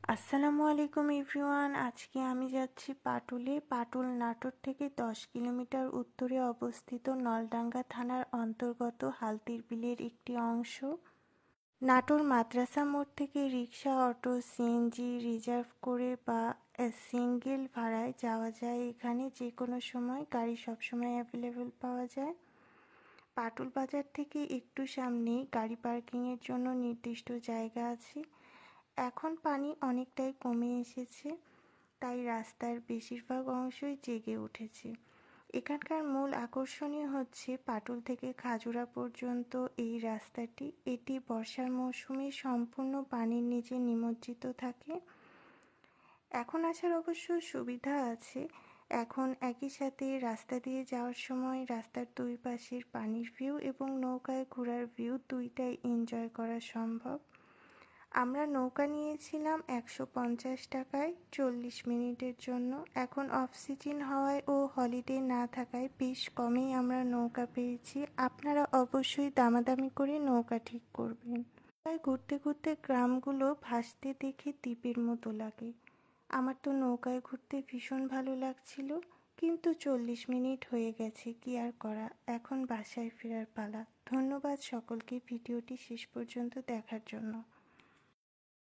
আসসালামু আলাইকুম এভরিওয়ান। আজকে আমি যাচ্ছি পাটুলে। পাটুল নাটোর থেকে 10 কিলোমিটার উত্তরে অবস্থিত নলডাঙ্গা থানার অন্তর্গত হালতির বিলের একটি অংশ। নাটোর মাদ্রাসা মোড় থেকে রিক্সা, অটো, সিএনজি রিজার্ভ করে বা সিঙ্গেল ভাড়ায় যাওয়া যায়। এখানে যে কোনো সময় গাড়ি সবসময় অ্যাভেলেবল পাওয়া যায়। পাটুল বাজার থেকে একটু সামনেই গাড়ি পার্কিংয়ের জন্য নির্দিষ্ট জায়গা আছে। এখন পানি অনেকটাই কমে এসেছে, তাই রাস্তার বেশিরভাগ অংশই জেগে উঠেছে। এখানকার মূল আকর্ষণীয় হচ্ছে পাটুল থেকে খাজুরা পর্যন্ত এই রাস্তাটি। এটি বর্ষার মৌসুমে সম্পূর্ণ পানির নিচে নিমজ্জিত থাকে। এখন আসার অবশ্য সুবিধা আছে। এখন একই সাথে রাস্তা দিয়ে যাওয়ার সময় রাস্তার দুই পাশের পানির ভিউ এবং নৌকায় ঘোরার ভিউ দুইটাই এনজয় করা সম্ভব। আমরা নৌকা নিয়েছিলাম 150 টাকায় 40 মিনিটের জন্য। এখন অফ সিজন হওয়ায় ও হলিডে না থাকায় বেশ কমেই আমরা নৌকা পেয়েছি। আপনারা অবশ্যই দামাদামি করে নৌকা ঠিক করবেন। তাই ঘুরতে ঘুরতে গ্রামগুলো ভাসতে দেখে দ্বীপের মতো লাগে। আমার তো নৌকায় ঘুরতে ভীষণ ভালো লাগছিল, কিন্তু 40 মিনিট হয়ে গেছে, কি আর করা। এখন বাসায় ফেরার পালা। ধন্যবাদ সকলকে ভিডিওটি শেষ পর্যন্ত দেখার জন্য।